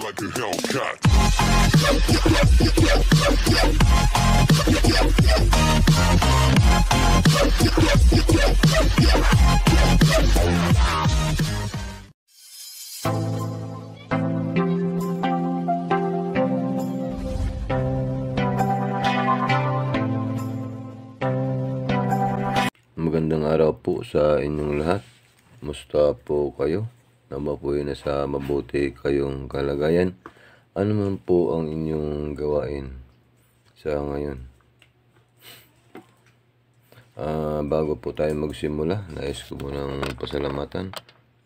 like a Hellcat. Magandang araw po sa inyong lahat. Musta po kayo? Nawa po yun nasa mabuti kayong kalagayan. Ano man po ang inyong gawain sa ngayon. Bago po tayo magsimula, nais ko munang pasalamatan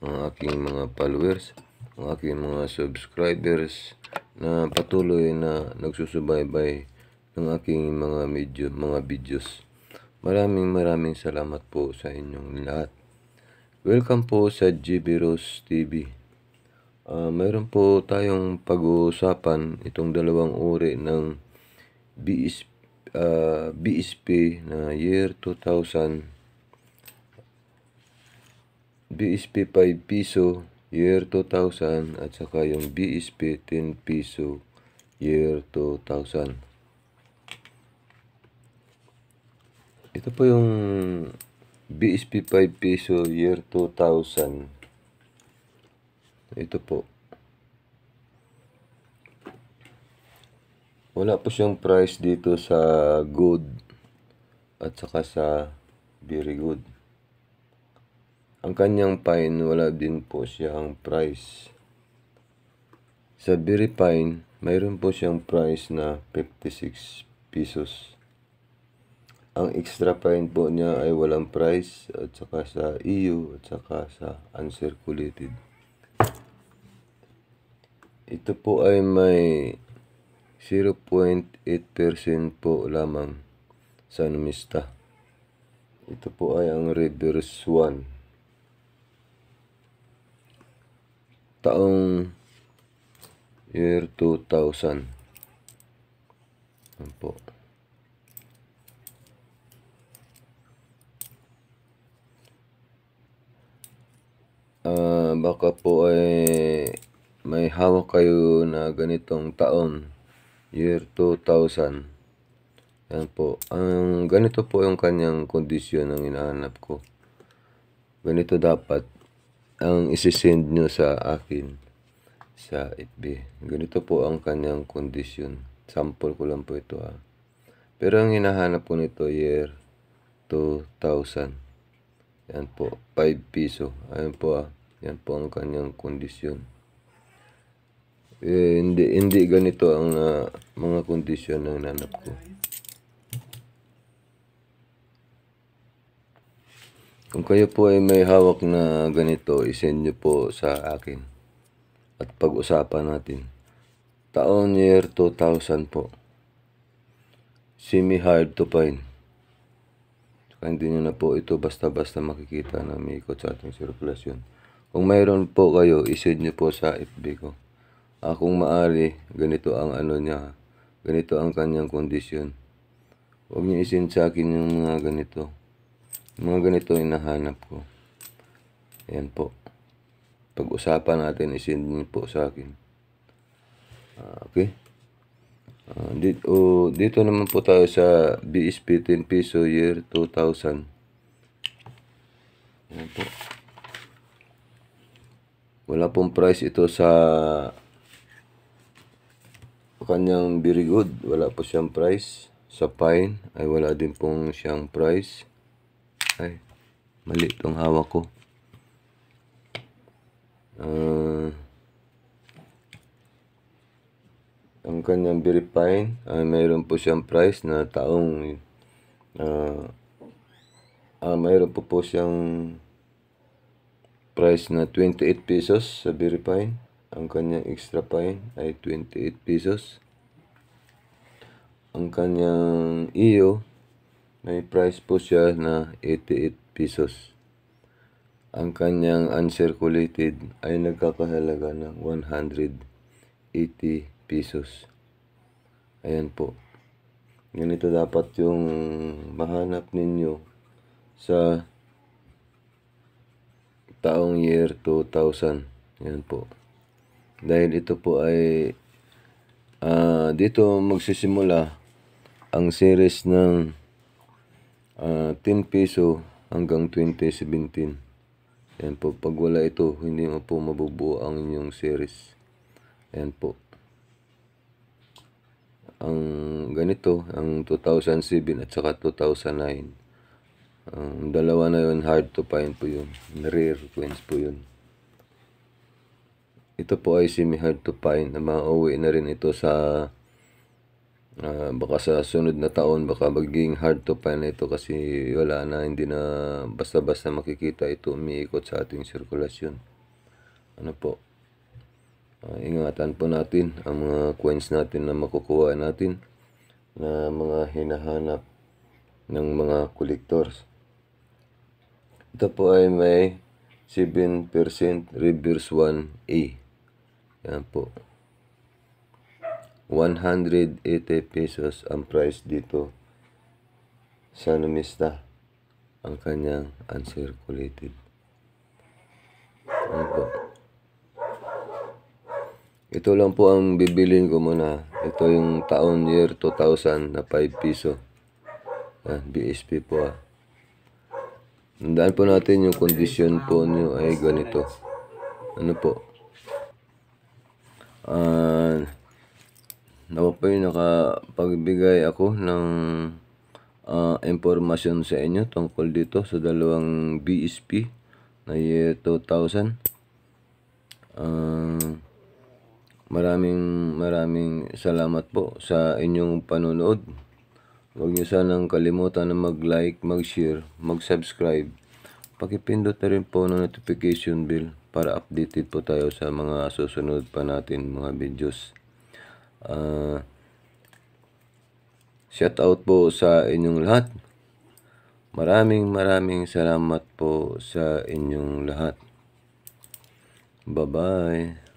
ang aking mga followers, ang aking mga subscribers na patuloy na nagsusubaybay ng aking mga videos. Maraming salamat po sa inyong lahat. Welcome po sa GB Rose TV. Mayroon po tayong pag-uusapan itong dalawang uri ng BSP na year 2000. BSP 5 piso year 2000 at saka yung BSP 10 piso year 2000. Ito po yung BSP 5 piso year 2000. Ito po. Wala po siyang price dito sa good at saka sa very good. Ang kanyang fine, wala din po siyang price. Sa very fine, mayroon po siyang price na 56 pesos. Ang extra fine po niya ay walang price at saka sa EU at saka sa uncirculated. Ito po ay may 0.8% po lamang sa numista. Ito po ay ang reverse 1. Taong year 2000. Yan po. Baka po ay may hawak kayo na ganitong taon, year 2000. Yan po. Ang ganito po yung kanyang kondisyon ng hinahanap ko. Ganito dapat ang isisend nyo sa akin sa FB. Ganito po ang kanyang kondisyon. Sample ko lang po ito . Pero ang hinahanap ko nito, year 2000. Yan po, 5 piso. Ayan po . Yan po ang kanyang kondisyon. Hindi ganito ang mga kondisyon na hinanap ko. Kung kayo po ay may hawak na ganito, isend nyo po sa akin at pag-usapan natin. Taon year 2000 po. Semi-hard to find. Hindi nyo na po ito basta-basta makikita na may ikot sa ating sirkulasyon. Kung mayroon po kayo, isend nyo po sa FB ko. Kung maaari, ganito ang ano niya. Ganito ang kanyang kondisyon. Huwag nyo isend sa akin yung mga ganito. Mga ganito hinahanap ko. Ayan po. Pag-usapan natin, isend nyo po sa akin. Okay. Dito naman po tayo sa BSP 10 piso year 2000. Ayan po. Wala pong price ito sa kanyang very good. Wala po siyang price. Sa fine ay wala din pong siyang price. Ay, mali itong hawak ko. Ang kanyang very fine ay mayroon po siyang price na taong mayroon po siyang price na 28 pesos sa very fine. Ang kanyang extra fine ay 28 pesos. Ang kanyang EU may price po siya na 88 pesos. Ang kanyang uncirculated ay nagkakahalaga ng 180 pesos. Ayan po. Ganito dapat yung mahanap ninyo sa taong year 2000. Yan po. Dahil ito po ay dito magsisimula ang series ng 10 peso hanggang 2017. Ayan po, pag wala ito, hindi mo po mabubuo ang inyong series. Ayan po. Ang ganito, ang 2007 at saka 2009. Ang dalawa na yun, hard to find po yun. Rare coins po yun. Ito po ay semi-hard to find na mauwi na rin ito sa baka sa sunod na taon, baka magiging hard to find na ito kasi wala na, hindi na basta-basta makikita ito umiikot sa ating sirkulasyon. Ano po, ingatan po natin ang mga coins natin na makukuha natin na mga hinahanap ng mga collectors. Ito po ay may 7% reverse 1A. Yan po. 180 pesos ang price dito sa Numista. Ang kanyang uncirculated. Yan po. Ito lang po ang bibilin ko muna. Ito yung taon year 2000 na 5 piso. Yan, BSP po . Tandaan po natin yung kondisyon po nyo ay ganito. Ano po? Nakapagbigay ako ng impormasyon sa inyo tungkol dito sa dalawang BSP na year 2000. Maraming salamat po sa inyong panonood. Huwag niyo sanang kalimutan na mag-like, mag-share, mag-subscribe. Pakipindot na rin po ng notification bell para updated po tayo sa mga susunod pa natin mga videos. Shout out po sa inyong lahat. Maraming salamat po sa inyong lahat. Bye-bye.